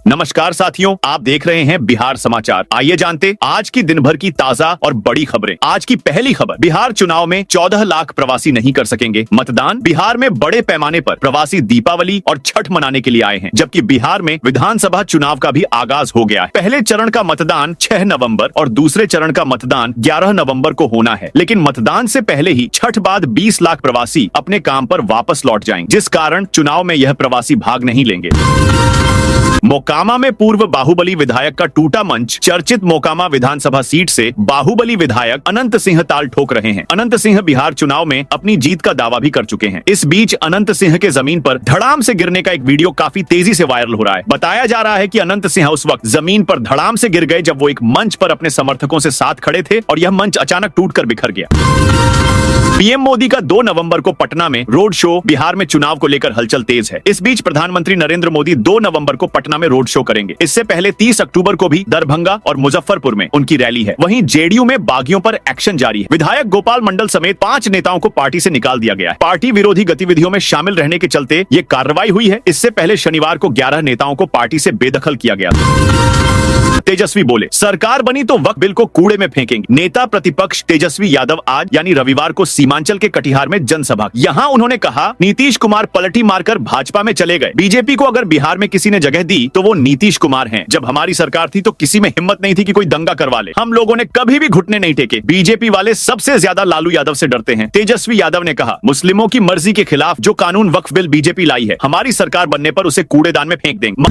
नमस्कार साथियों, आप देख रहे हैं बिहार समाचार। आइए जानते आज की दिन भर की ताजा और बड़ी खबरें। आज की पहली खबर, बिहार चुनाव में 14 लाख प्रवासी नहीं कर सकेंगे मतदान। बिहार में बड़े पैमाने पर प्रवासी दीपावली और छठ मनाने के लिए आए हैं, जबकि बिहार में विधानसभा चुनाव का भी आगाज हो गया है। पहले चरण का मतदान 6 नवंबर और दूसरे चरण का मतदान 11 नवंबर को होना है, लेकिन मतदान से पहले ही छठ बाद 20 लाख प्रवासी अपने काम पर वापस लौट जाएंगे, जिस कारण चुनाव में यह प्रवासी भाग नहीं लेंगे। मोकामा में पूर्व बाहुबली विधायक का टूटा मंच। चर्चित मोकामा विधानसभा सीट से बाहुबली विधायक अनंत सिंह ताल ठोक रहे हैं। अनंत सिंह बिहार चुनाव में अपनी जीत का दावा भी कर चुके हैं। इस बीच अनंत सिंह के जमीन पर धड़ाम से गिरने का एक वीडियो काफी तेजी से वायरल हो रहा है। बताया जा रहा है कि अनंत सिंह उस वक्त जमीन पर धड़ाम से गिर गए जब वो एक मंच पर अपने समर्थकों से साथ खड़े थे और यह मंच अचानक टूटकर बिखर गया। पीएम मोदी का 2 नवंबर को पटना में रोड शो। बिहार में चुनाव को लेकर हलचल तेज है। इस बीच प्रधानमंत्री नरेंद्र मोदी 2 नवंबर को पटना में रोड शो करेंगे। इससे पहले 30 अक्टूबर को भी दरभंगा और मुजफ्फरपुर में उनकी रैली है। वहीं जेडीयू में बागियों पर एक्शन जारी है। विधायक गोपाल मंडल समेत 5 नेताओं को पार्टी से निकाल दिया गया है। पार्टी विरोधी गतिविधियों में शामिल रहने के चलते ये कार्रवाई हुई है। इससे पहले शनिवार को 11 नेताओं को पार्टी से बेदखल किया गया था। तेजस्वी बोले, सरकार बनी तो वक्फ बिल को कूड़े में फेंकेंगे। नेता प्रतिपक्ष तेजस्वी यादव आज यानी रविवार को सीमांचल के कटिहार में जनसभा। यहां उन्होंने कहा, नीतीश कुमार पलटी मारकर भाजपा में चले गए। बीजेपी को अगर बिहार में किसी ने जगह दी तो वो नीतीश कुमार हैं। जब हमारी सरकार थी तो किसी में हिम्मत नहीं थी कि कोई दंगा करवा ले। हम लोगों ने कभी भी घुटने नहीं टेके। बीजेपी वाले सबसे ज्यादा लालू यादव से डरते हैं। तेजस्वी यादव ने कहा, मुस्लिमों की मर्जी के खिलाफ जो कानून वक्फ बिल बीजेपी लाई है, हमारी सरकार बनने पर उसे कूड़ेदान में फेंक देंगे।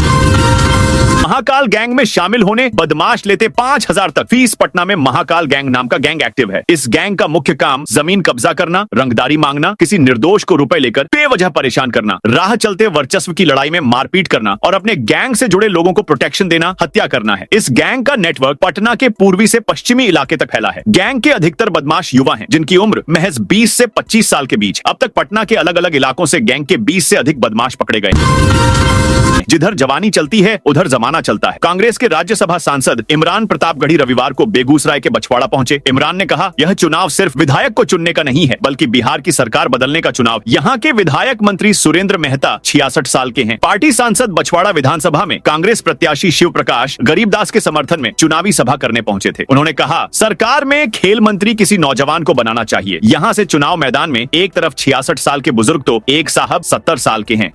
महाकाल गैंग में शामिल होने बदमाश लेते 5000 तक फीस। पटना में महाकाल गैंग नाम का गैंग एक्टिव है। इस गैंग का मुख्य काम जमीन कब्जा करना, रंगदारी मांगना, किसी निर्दोष को रुपए लेकर बेवजह परेशान करना, राह चलते वर्चस्व की लड़ाई में मारपीट करना और अपने गैंग से जुड़े लोगों को प्रोटेक्शन देना, हत्या करना है। इस गैंग का नेटवर्क पटना के पूर्वी से पश्चिमी इलाके तक फैला है। गैंग के अधिकतर बदमाश युवा हैं, जिनकी उम्र महज 20 से 25 साल के बीच। अब तक पटना के अलग अलग इलाकों से गैंग के 20 से अधिक बदमाश पकड़े गए। जिधर जवानी चलती है उधर जमाना चलता है। कांग्रेस के राज्यसभा सांसद इमरान प्रतापगढ़ी रविवार को बेगूसराय के बछवाड़ा पहुंचे। इमरान ने कहा, यह चुनाव सिर्फ विधायक को चुनने का नहीं है, बल्कि बिहार की सरकार बदलने का चुनाव। यहाँ के विधायक मंत्री सुरेंद्र मेहता 66 साल के हैं। पार्टी सांसद बछवाड़ा विधानसभा में कांग्रेस प्रत्याशी शिव प्रकाश गरीबदास के समर्थन में चुनावी सभा करने पहुंचे थे। उन्होंने कहा, सरकार में खेल मंत्री किसी नौजवान को बनाना चाहिए। यहाँ से चुनाव मैदान में एक तरफ 66 साल के बुजुर्ग तो एक साहब 70 साल के हैं।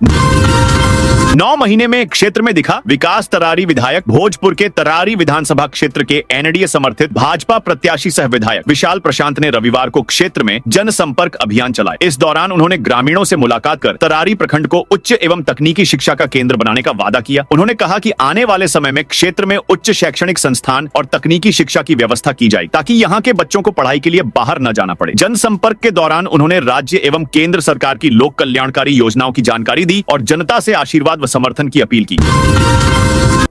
9 महीने में क्षेत्र में दिखा विकास। तरारी विधायक भोजपुर के तरारी विधानसभा क्षेत्र के एनडीए समर्थित भाजपा प्रत्याशी सह विधायक विशाल प्रशांत ने रविवार को क्षेत्र में जनसंपर्क अभियान चलाया। इस दौरान उन्होंने ग्रामीणों से मुलाकात कर तरारी प्रखंड को उच्च एवं तकनीकी शिक्षा का केंद्र बनाने का वादा किया। उन्होंने कहा कि आने वाले समय में क्षेत्र में उच्च शैक्षणिक संस्थान और तकनीकी शिक्षा की व्यवस्था की जाए, ताकि यहाँ के बच्चों को पढ़ाई के लिए बाहर न जाना पड़े। जनसंपर्क के दौरान उन्होंने राज्य एवं केंद्र सरकार की लोक कल्याणकारी योजनाओं की जानकारी दी और जनता से आशीर्वाद व समर्थन की अपील की।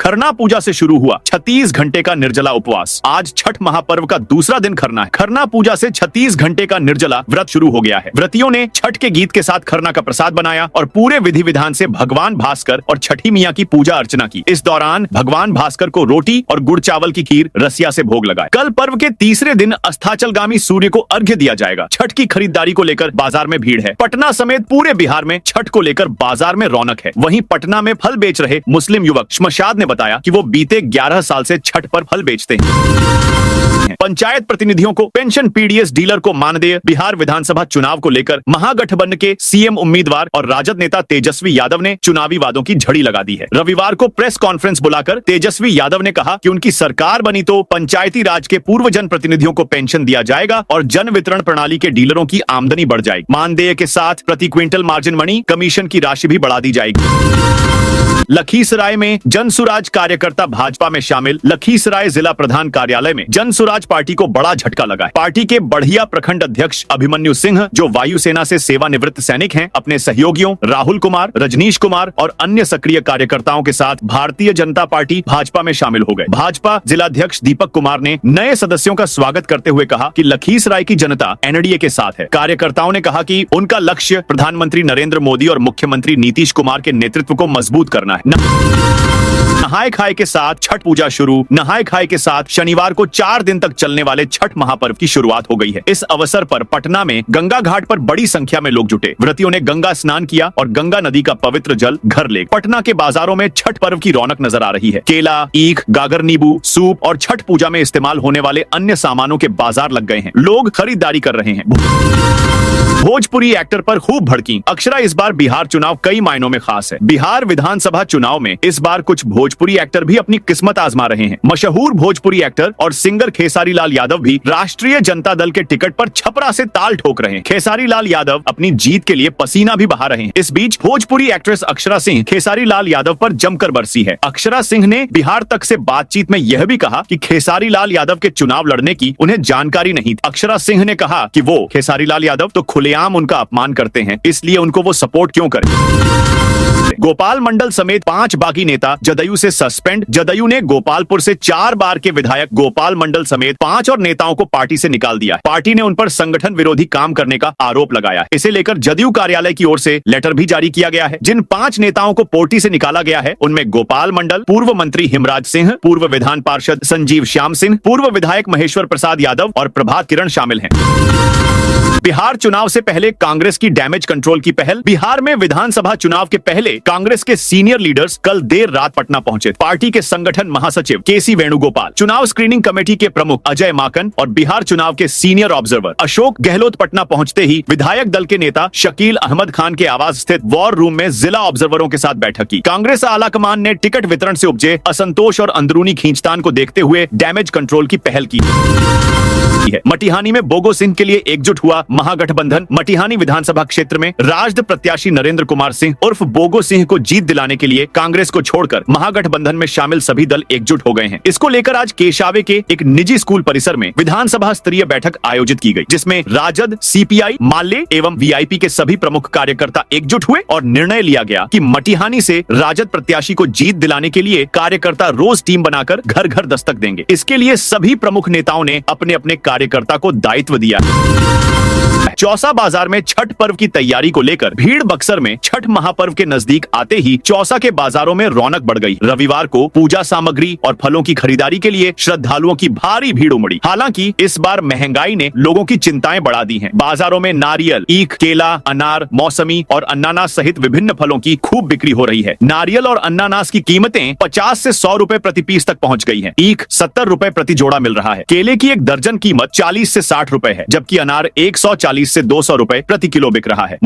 खरना पूजा से शुरू हुआ 36 घंटे का निर्जला उपवास। आज छठ महापर्व का दूसरा दिन खरना है। खरना पूजा से 36 घंटे का निर्जला व्रत शुरू हो गया है। व्रतियों ने छठ के गीत के साथ खरना का प्रसाद बनाया और पूरे विधि विधान से भगवान भास्कर और छठी मियाँ की पूजा अर्चना की। इस दौरान भगवान भास्कर को रोटी और गुड़ चावल की खीर रसिया से भोग लगाए। कल पर्व के तीसरे दिन अस्ताचलगामी सूर्य को अर्घ्य दिया जाएगा। छठ की खरीदारी को लेकर बाजार में भीड़ है। पटना समेत पूरे बिहार में छठ को लेकर बाजार में रौनक है। वहीं पटना में फल बेच रहे मुस्लिम युवक शमशाद ने बताया कि वो बीते 11 साल से छठ पर फल बेचते हैं। पंचायत प्रतिनिधियों को पेंशन, पीडीएस डीलर को मानदेय। बिहार विधानसभा चुनाव को लेकर महागठबंधन के सीएम उम्मीदवार और राजद नेता तेजस्वी यादव ने चुनावी वादों की झड़ी लगा दी है। रविवार को प्रेस कॉन्फ्रेंस बुलाकर तेजस्वी यादव ने कहा कि उनकी सरकार बनी तो पंचायती राज के पूर्व जन प्रतिनिधियों को पेंशन दिया जाएगा और जन वितरण प्रणाली के डीलरों की आमदनी बढ़ जाएगी। मानदेय के साथ प्रति क्विंटल मार्जिन मनी कमीशन की राशि भी बढ़ा दी जाएगी। लखीसराय में जनसुराज कार्यकर्ता भाजपा में शामिल। लखीसराय जिला प्रधान कार्यालय में जनसुराज पार्टी को बड़ा झटका लगा है। पार्टी के बढ़िया प्रखंड अध्यक्ष अभिमन्यु सिंह, जो वायुसेना से सेवानिवृत्त सैनिक हैं, अपने सहयोगियों राहुल कुमार, रजनीश कुमार और अन्य सक्रिय कार्यकर्ताओं के साथ भारतीय जनता पार्टी भाजपा में शामिल हो गए। भाजपा जिलाध्यक्ष दीपक कुमार ने नए सदस्यों का स्वागत करते हुए कहा कि लखीसराय की जनता एनडीए के साथ है। कार्यकर्ताओं ने कहा कि उनका लक्ष्य प्रधानमंत्री नरेंद्र मोदी और मुख्यमंत्री नीतीश कुमार के नेतृत्व को मजबूत करना है। नहाए खाए के साथ छठ पूजा शुरू। नहाए खाए के साथ शनिवार को 4 दिन तक चलने वाले छठ महापर्व की शुरुआत हो गई है। इस अवसर पर पटना में गंगा घाट पर बड़ी संख्या में लोग जुटे। व्रतियों ने गंगा स्नान किया और गंगा नदी का पवित्र जल घर ले। पटना के बाजारों में छठ पर्व की रौनक नजर आ रही है। केला, ईख, गागर नींबू, सूप और छठ पूजा में इस्तेमाल होने वाले अन्य सामानों के बाजार लग गए हैं। लोग खरीदारी कर रहे हैं। भोजपुरी एक्टर पर खूब भड़की अक्षरा। इस बार बिहार चुनाव कई मायनों में खास है। बिहार विधानसभा चुनाव में इस बार कुछ भोजपुरी एक्टर भी अपनी किस्मत आजमा रहे हैं। मशहूर भोजपुरी एक्टर और सिंगर खेसारी लाल यादव भी राष्ट्रीय जनता दल के टिकट पर छपरा से ताल ठोक रहे हैं। खेसारी लाल यादव अपनी जीत के लिए पसीना भी बहा रहे हैं। इस बीच भोजपुरी एक्ट्रेस अक्षरा सिंह खेसारी लाल यादव पर जमकर बरसी है। अक्षरा सिंह ने बिहार तक से बातचीत में यह भी कहा कि खेसारी लाल यादव के चुनाव लड़ने की उन्हें जानकारी नहीं थी। अक्षरा सिंह ने कहा कि वो खेसारी लाल यादव तो खुलेआम उनका अपमान करते हैं, इसलिए उनको वो सपोर्ट क्यों करें। गोपाल मंडल समेत 5 बागी नेता जदयू से सस्पेंड। जदयू ने गोपालपुर से 4 बार के विधायक गोपाल मंडल समेत 5 और नेताओं को पार्टी से निकाल दिया। पार्टी ने उन पर संगठन विरोधी काम करने का आरोप लगाया। इसे लेकर जदयू कार्यालय की ओर से लेटर भी जारी किया गया है। जिन 5 नेताओं को पार्टी से निकाला गया है उनमें गोपाल मंडल, पूर्व मंत्री हिमराज सिंह, पूर्व विधान पार्षद संजीव श्याम सिंह, पूर्व विधायक महेश्वर प्रसाद यादव और प्रभात किरण शामिल हैं। बिहार चुनाव से पहले कांग्रेस की डैमेज कंट्रोल की पहल। बिहार में विधानसभा चुनाव के पहले कांग्रेस के सीनियर लीडर्स कल देर रात पटना पहुंचे। पार्टी के संगठन महासचिव केसी वेणुगोपाल, चुनाव स्क्रीनिंग कमेटी के प्रमुख अजय माकन और बिहार चुनाव के सीनियर ऑब्जर्वर अशोक गहलोत पटना पहुंचते ही विधायक दल के नेता शकील अहमद खान के आवास स्थित वॉर रूम में जिला ऑब्जर्वरों के साथ बैठक की। कांग्रेस आलाकमान ने टिकट वितरण से उपजे असंतोष और अंदरूनी खींचतान को देखते हुए डैमेज कंट्रोल की पहल की है। मटिहानी में बोगो सिंह के लिए एकजुट हुआ महागठबंधन। मटिहानी विधानसभा क्षेत्र में राजद प्रत्याशी नरेंद्र कुमार सिंह उर्फ बोगो सिंह को जीत दिलाने के लिए कांग्रेस को छोड़कर महागठबंधन में शामिल सभी दल एकजुट हो गए हैं। इसको लेकर आज केशावे के एक निजी स्कूल परिसर में विधानसभा स्तरीय बैठक आयोजित की गई, जिसमें राजद, सीपीआई, माले एवं वीआईपी के सभी प्रमुख कार्यकर्ता एकजुट हुए और निर्णय लिया गया कि मटिहानी से राजद प्रत्याशी को जीत दिलाने के लिए कार्यकर्ता रोज टीम बनाकर घर घर दस्तक देंगे। इसके लिए सभी प्रमुख नेताओं ने अपने अपने कार्यकर्ता को दायित्व दिया। चौसा बाजार में छठ पर्व की तैयारी को लेकर भीड़ बक्सर में छठ महापर्व के नजदीक आते ही चौसा के बाजारों में रौनक बढ़ गई। रविवार को पूजा सामग्री और फलों की खरीदारी के लिए श्रद्धालुओं की भारी भीड़ उमड़ी। हालांकि इस बार महंगाई ने लोगों की चिंताएं बढ़ा दी हैं। बाजारों में नारियल, ईख, केला, अनार, मौसमी और अन्नानास सहित विभिन्न फलों की खूब बिक्री हो रही है। नारियल और अन्नानास की कीमतें 50 से 100 रुपए प्रति पीस तक पहुंच गई है। ईख 70 रुपए प्रति जोड़ा मिल रहा है। केले की एक दर्जन कीमत 40 से 60 रुपए है, जबकि अनार 140 से 200 रुपए प्रति किलो बिक रहा है।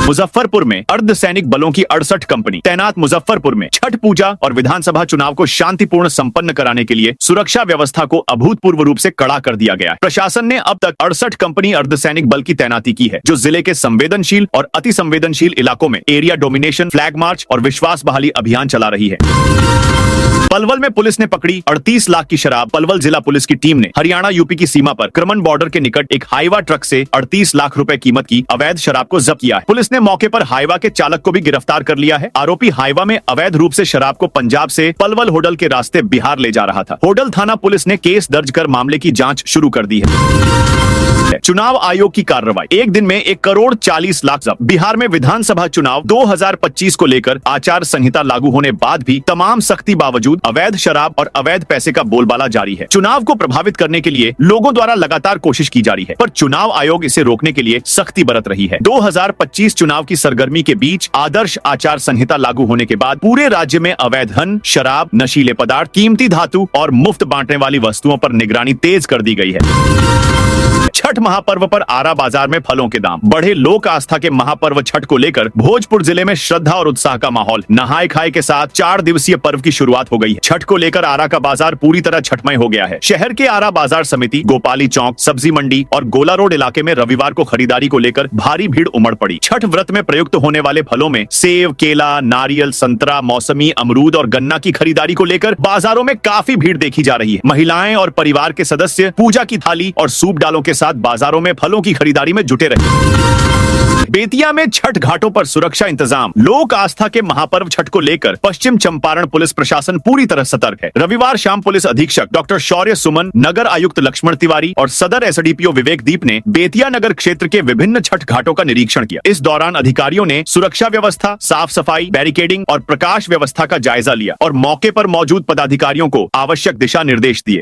मुजफ्फरपुर में अर्धसैनिक बलों की 68 कंपनी तैनात। मुजफ्फरपुर में छठ पूजा और विधानसभा चुनाव को शांतिपूर्ण संपन्न कराने के लिए सुरक्षा व्यवस्था को अभूतपूर्व रूप से कड़ा कर दिया गया है। प्रशासन ने अब तक 68 कंपनी अर्धसैनिक बल की तैनाती की है, जो जिले के संवेदनशील और अति संवेदनशील इलाकों में एरिया डोमिनेशन, फ्लैग मार्च और विश्वास बहाली अभियान चला रही है। पलवल में पुलिस ने पकड़ी 38 लाख की शराब। पलवल जिला पुलिस की टीम ने हरियाणा यूपी की सीमा पर क्रमन बॉर्डर के निकट एक हाईवा ट्रक से 38 लाख रुपए कीमत की अवैध शराब को जब्त किया है। पुलिस ने मौके पर हाईवा के चालक को भी गिरफ्तार कर लिया है। आरोपी हाईवा में अवैध रूप से शराब को पंजाब से पलवल होडल के रास्ते बिहार ले जा रहा था। होडल थाना पुलिस ने केस दर्ज कर मामले की जाँच शुरू कर दी है। चुनाव आयोग की कार्रवाई। एक दिन में 1,40,00,000 जब्त। बिहार में विधानसभा चुनाव 2025 को लेकर आचार संहिता लागू होने बाद भी तमाम सख्ती बावजूद अवैध शराब और अवैध पैसे का बोलबाला जारी है। चुनाव को प्रभावित करने के लिए लोगों द्वारा लगातार कोशिश की जा रही है, पर चुनाव आयोग इसे रोकने के लिए सख्ती बरत रही है। 2025 चुनाव की सरगर्मी के बीच आदर्श आचार संहिता लागू होने के बाद पूरे राज्य में अवैध धन, शराब, नशीले पदार्थ, कीमती धातु और मुफ्त बांटने वाली वस्तुओं पर निगरानी तेज कर दी गई है। छठ महापर्व पर आरा बाजार में फलों के दाम बढ़े। लोक आस्था के महापर्व छठ को लेकर भोजपुर जिले में श्रद्धा और उत्साह का माहौल। नहाए खाए के साथ 4 दिवसीय पर्व की शुरुआत हो गई है। छठ को लेकर आरा का बाजार पूरी तरह छठमय हो गया है। शहर के आरा बाजार समिति, गोपाली चौक, सब्जी मंडी और गोला रोड इलाके में रविवार को खरीदारी को लेकर भारी भीड़ उमड़ पड़ी। छठ व्रत में प्रयुक्त होने वाले फलों में सेब, केला, नारियल, संतरा, मौसमी, अमरूद और गन्ना की खरीदारी को लेकर बाजारों में काफी भीड़ देखी जा रही है। महिलाएं और परिवार के सदस्य पूजा की थाली और सूप डालों के साथ बाजारों में फलों की खरीदारी में जुटे रहे। बेतिया में छठ घाटों पर सुरक्षा इंतजाम। लोक आस्था के महापर्व छठ को लेकर पश्चिम चंपारण पुलिस प्रशासन पूरी तरह सतर्क है। रविवार शाम पुलिस अधीक्षक डॉक्टर शौर्य सुमन, नगर आयुक्त लक्ष्मण तिवारी और सदर एसडीपीओ विवेक दीप ने बेतिया नगर क्षेत्र के विभिन्न छठ घाटों का निरीक्षण किया। इस दौरान अधिकारियों ने सुरक्षा व्यवस्था, साफ सफाई, बैरिकेडिंग और प्रकाश व्यवस्था का जायजा लिया और मौके पर मौजूद पदाधिकारियों को आवश्यक दिशा निर्देश दिए।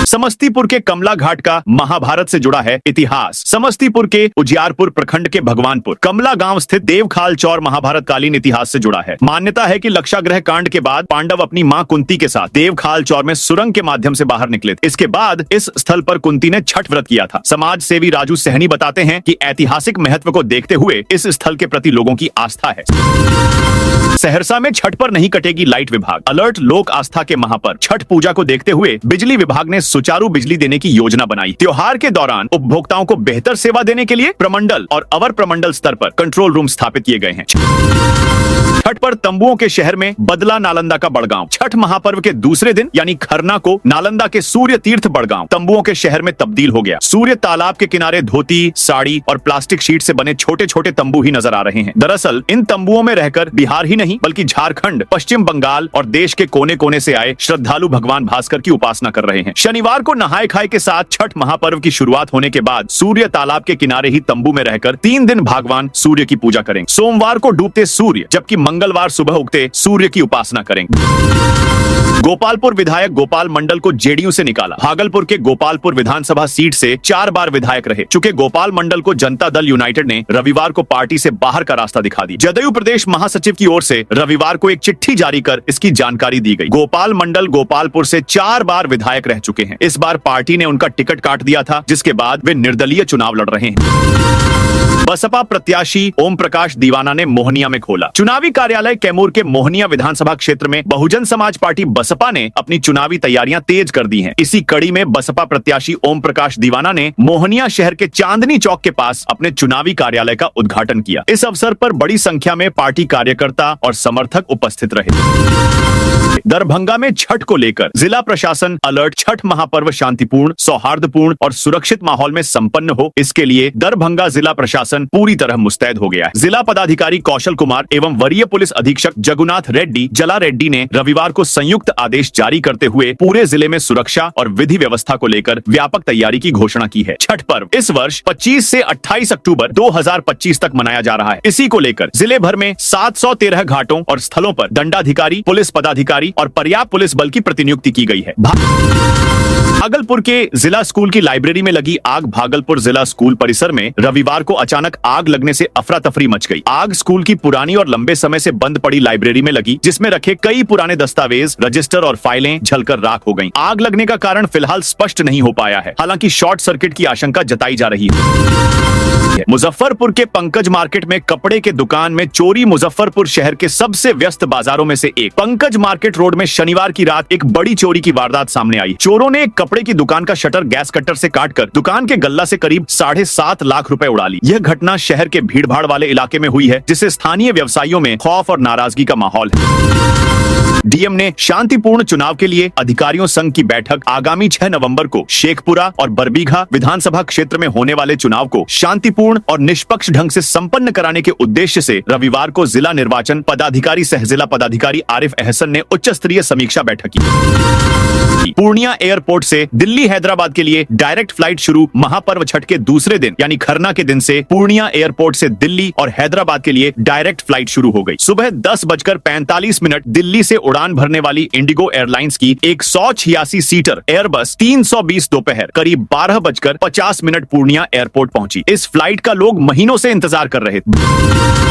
समस्तीपुर के कमला घाट का महाभारत से जुड़ा है इतिहास। समस्तीपुर के उजियारपुर प्रखंड के भगवानपुर कमला गांव स्थित देवखाल चौर महाभारत कालीन इतिहास से जुड़ा है। मान्यता है कि लक्षाग्रह कांड के बाद पांडव अपनी मां कुंती के साथ देवखाल चौर में सुरंग के माध्यम से बाहर निकले थे। इसके बाद इस स्थल पर कुंती ने छठ व्रत किया था। समाज सेवी राजू सहनी बताते हैं कि ऐतिहासिक महत्व को देखते हुए इस स्थल के प्रति लोगों की आस्था है। सहरसा में छठ पर नहीं कटेगी लाइट विभाग, अलर्ट। लोक आस्था के महापर्व छठ पूजा को देखते हुए बिजली विभाग ने सुचारू बिजली देने की योजना बनाई। त्योहार के दौरान उपभोक्ताओं को बेहतर सेवा देने के लिए प्रमंडल और अवर प्रमंडल स्तर पर कंट्रोल रूम स्थापित किए गए हैं। छठ पर तंबुओं के शहर में बदला नालंदा का बड़गांव। छठ महापर्व के दूसरे दिन यानी खरना को नालंदा के सूर्य तीर्थ बड़गांव तंबुओं के शहर में तब्दील हो गया। सूर्य तालाब के किनारे धोती, साड़ी और प्लास्टिक शीट से बने छोटे छोटे तंबू ही नजर आ रहे हैं। दरअसल इन तंबुओं में रहकर बिहार ही नहीं बल्कि झारखंड, पश्चिम बंगाल और देश के कोने कोने से आए श्रद्धालु भगवान भास्कर की उपासना कर रहे हैं। शनिवार को नहाय खाए के साथ छठ महापर्व की शुरुआत होने के बाद सूर्य तालाब के किनारे ही तंबू में रहकर 3 दिन भगवान सूर्य की पूजा करेंगे। सोमवार को डूबते सूर्य जबकि मंगलवार सुबह उगते सूर्य की उपासना करेंगे। गोपालपुर विधायक गोपाल मंडल को जेडीयू से निकाला। भागलपुर के गोपालपुर विधानसभा सीट से 4 बार विधायक रहे चुके गोपाल मंडल को जनता दल यूनाइटेड ने रविवार को पार्टी से बाहर का रास्ता दिखा दी। जदयू प्रदेश महासचिव की ओर से रविवार को एक चिट्ठी जारी कर इसकी जानकारी दी गई। गोपाल मंडल गोपालपुर से 4 बार विधायक रह चुके हैं। इस बार पार्टी ने उनका टिकट काट दिया था, जिसके बाद वे निर्दलीय चुनाव लड़ रहे हैं। बसपा प्रत्याशी ओम प्रकाश दीवाना ने मोहनिया में खोला चुनावी कार्यालय। कैमूर के मोहनिया विधानसभा क्षेत्र में बहुजन समाज पार्टी बसपा ने अपनी चुनावी तैयारियां तेज कर दी हैं। इसी कड़ी में बसपा प्रत्याशी ओम प्रकाश दीवाना ने मोहनिया शहर के चांदनी चौक के पास अपने चुनावी कार्यालय का उद्घाटन किया। इस अवसर पर बड़ी संख्या में पार्टी कार्यकर्ता और समर्थक उपस्थित रहे। दरभंगा में छठ को लेकर जिला प्रशासन अलर्ट। छठ महापर्व शांतिपूर्ण, सौहार्दपूर्ण और सुरक्षित माहौल में संपन्न हो, इसके लिए दरभंगा जिला प्रशासन पूरी तरह मुस्तैद हो गया है। जिला पदाधिकारी कौशल कुमार एवं वरीय पुलिस अधीक्षक जगुनाथ रेड्डी जला रेड्डी ने रविवार को संयुक्त आदेश जारी करते हुए पूरे जिले में सुरक्षा और विधि व्यवस्था को लेकर व्यापक तैयारी की घोषणा की है। छठ पर्व इस वर्ष 25 से 28 अक्टूबर 2025 तक मनाया जा रहा है। इसी को लेकर जिले भर में 713 घाटों और स्थलों पर दंडाधिकारी, पुलिस पदाधिकारी और पर्याप्त पुलिस बल की प्रतिनियुक्ति की गई है। भागलपुर के जिला स्कूल की लाइब्रेरी में लगी आग। भागलपुर जिला स्कूल परिसर में रविवार को अचानक आग लगने से अफरा तफरी मच गई। आग स्कूल की पुरानी और लंबे समय से बंद पड़ी लाइब्रेरी में लगी, जिसमें रखे कई पुराने दस्तावेज, रजिस्टर और फाइलें जलकर राख हो गईं। आग लगने का कारण फिलहाल स्पष्ट नहीं हो पाया है। हालांकि शॉर्ट सर्किट की आशंका जताई जा रही है। मुजफ्फरपुर के पंकज मार्केट में कपड़े के दुकान में चोरी। मुजफ्फरपुर शहर के सबसे व्यस्त बाजारों में से एक पंकज मार्केट रोड में शनिवार की रात एक बड़ी चोरी की वारदात सामने आई। चोरों ने एक कपड़े की दुकान का शटर गैस कटर से काटकर दुकान के गल्ला से करीब 7.5 लाख रुपए उड़ा ली। यह घटना शहर के भीड़भाड़ वाले इलाके में हुई है, जिससे स्थानीय व्यवसायियों में खौफ और नाराजगी का माहौल है। डीएम ने शांतिपूर्ण चुनाव के लिए अधिकारियों संघ की बैठक आगामी 6 नवंबर को शेखपुरा और बरबीघा विधानसभा क्षेत्र में होने वाले चुनाव को शांतिपूर्ण और निष्पक्ष ढंग से संपन्न कराने के उद्देश्य से रविवार को जिला निर्वाचन पदाधिकारी सह जिला पदाधिकारी आरिफ अहसन ने उच्च स्तरीय समीक्षा बैठक की। पूर्णिया एयरपोर्ट से दिल्ली हैदराबाद के लिए डायरेक्ट फ्लाइट शुरू। महापर्व छठ के दूसरे दिन यानी खरना के दिन से पूर्णिया एयरपोर्ट से दिल्ली और हैदराबाद के लिए डायरेक्ट फ्लाइट शुरू हो गई। सुबह 10:45 दिल्ली से उड़ान भरने वाली इंडिगो एयरलाइंस की 186 सीटर एयरबस 320 दोपहर करीब 12:50 पूर्णिया एयरपोर्ट पहुंची। इस फ्लाइट का लोग महीनों से इंतजार कर रहे थे।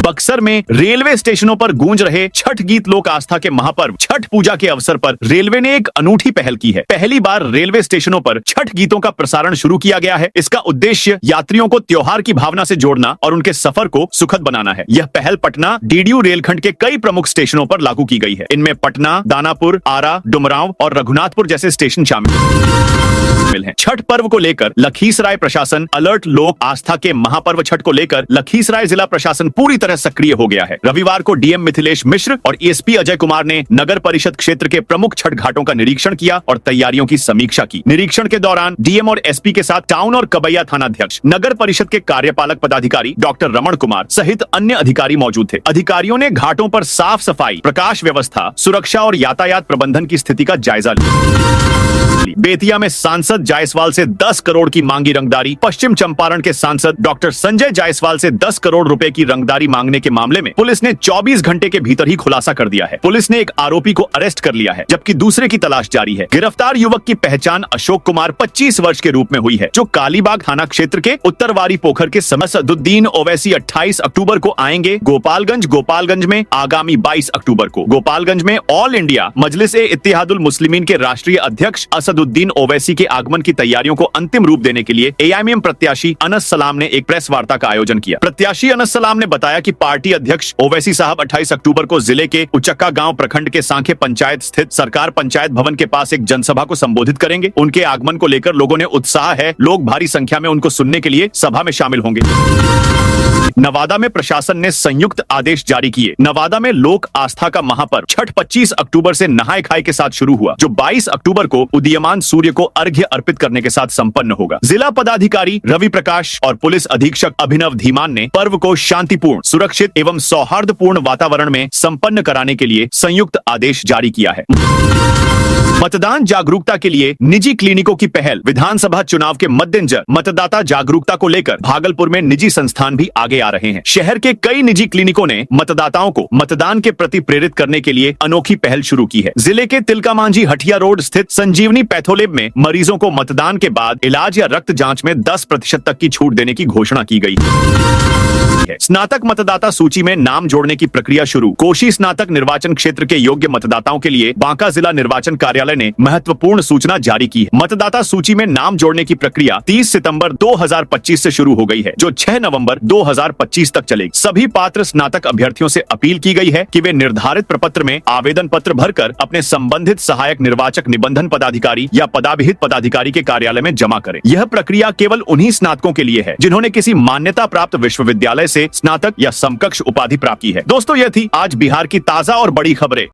बक्सर में रेलवे स्टेशनों पर गूंज रहे छठ गीत। लोक आस्था के महापर्व छठ पूजा के अवसर पर रेलवे ने एक अनूठी पहल की है। पहली बार रेलवे स्टेशनों पर छठ गीतों का प्रसारण शुरू किया गया है। इसका उद्देश्य यात्रियों को त्योहार की भावना से जोड़ना और उनके सफर को सुखद बनाना है। यह पहल पटना डीडीयू रेलखंड के कई प्रमुख स्टेशनों पर लागू की गई है। है। इनमें पटना, दानापुर, आरा, डुमरांव और रघुनाथपुर जैसे स्टेशन शामिल हैं। छठ पर्व को लेकर लखीसराय प्रशासन अलर्ट। लोक आस्था के महापर्व छठ को लेकर लखीसराय जिला प्रशासन पूरी तरह सक्रिय हो गया है। रविवार को डीएम मिथिलेश मिश्र और एसपी अजय कुमार ने नगर परिषद क्षेत्र के प्रमुख छठ घाटों का निरीक्षण किया और तैयारियों की समीक्षा की। निरीक्षण के दौरान डीएम और एसपी के साथ टाउन और कबैया थानाध्यक्ष, नगर परिषद के कार्यपालक पदाधिकारी डॉक्टर रमण कुमार सहित अन्य अधिकारी मौजूद थे। अधिकारियों ने घाटों पर साफ सफाई, प्रकाश व्यवस्था, सुरक्षा और यातायात प्रबंधन की स्थिति का जायजा लिया। बेतिया में सांसद जायसवाल से 10 करोड़ की मांगी रंगदारी। पश्चिम चंपारण के सांसद डॉक्टर संजय जायसवाल से 10 करोड़ रुपए की रंगदारी मांगने के मामले में पुलिस ने 24 घंटे के भीतर ही खुलासा कर दिया है। पुलिस ने एक आरोपी को अरेस्ट कर लिया है, जबकि दूसरे की तलाश जारी है। गिरफ्तार युवक की पहचान अशोक कुमार 25 वर्ष के रूप में हुई है, जो कालीबाग थाना क्षेत्र के उत्तरवारी पोखर के असदुद्दीन ओवैसी 28 अक्टूबर को आएंगे गोपालगंज में आगामी 22 अक्टूबर को। गोपालगंज में ऑल इंडिया मजलिस-ए-इत्तेहादुल मुस्लिमीन के राष्ट्रीय अध्यक्ष असदुद्दीन ओवैसी के आगमन की तैयारियों को अंतिम रूप देने के लिए एआईएमआईएम प्रत्याशी अनस सलाम ने एक प्रेस वार्ता का आयोजन किया। प्रत्याशी अनस सलाम ने बताया कि पार्टी अध्यक्ष ओवैसी साहब 28 अक्टूबर को जिले के उचक्का गांव प्रखंड के सांखे पंचायत स्थित सरकार पंचायत भवन के पास एक जनसभा को संबोधित करेंगे। उनके आगमन को लेकर लोगों ने उत्साह है, लोग भारी संख्या में उनको सुनने के लिए सभा में शामिल होंगे। नवादा में प्रशासन ने संयुक्त आदेश जारी किए। नवादा में लोक आस्था का महापर्व छठ 25 अक्टूबर से नहाय खाए के साथ शुरू हुआ, जो 22 अक्टूबर को उदीयमान सूर्य को अर्घ्य अर्पित करने के साथ संपन्न होगा। जिला पदाधिकारी रवि प्रकाश और पुलिस अधीक्षक अभिनव धीमान ने पर्व को शांतिपूर्ण, सुरक्षित एवं सौहार्दपूर्ण वातावरण में संपन्न कराने के लिए संयुक्त आदेश जारी किया है। मतदान जागरूकता के लिए निजी क्लिनिकों की पहल। विधानसभा चुनाव के मद्देनजर मतदाता जागरूकता को लेकर भागलपुर में निजी संस्थान भी आगे आ रहे हैं। शहर के कई निजी क्लिनिकों ने मतदाताओं को मतदान के प्रति प्रेरित करने के लिए अनोखी पहल शुरू की है। जिले के तिलका मांझी हटिया रोड स्थित संजीवनी पैथोलेब में मरीजों को मतदान के बाद इलाज या रक्त जांच में 10% तक की छूट देने की घोषणा की गई है। स्नातक मतदाता सूची में नाम जोड़ने की प्रक्रिया शुरू। कोशी स्नातक निर्वाचन क्षेत्र के योग्य मतदाताओं के लिए बांका जिला निर्वाचन कार्यालय ने महत्वपूर्ण सूचना जारी की है। मतदाता सूची में नाम जोड़ने की प्रक्रिया 30 सितंबर 2025 से शुरू हो गई है, जो 6 नवंबर 2025 तक चलेगी। सभी पात्र स्नातक अभ्यर्थियों से अपील की गई है कि वे निर्धारित प्रपत्र में आवेदन पत्र भरकर अपने संबंधित सहायक निर्वाचक निबंधन पदाधिकारी या पदाभिहित पदाधिकारी के कार्यालय में जमा करें। यह प्रक्रिया केवल उन्हीं स्नातकों के लिए है जिन्होंने किसी मान्यता प्राप्त विश्वविद्यालय से स्नातक या समकक्ष उपाधि प्राप्त की है। दोस्तों, यह थी आज बिहार की ताजा और बड़ी खबरें।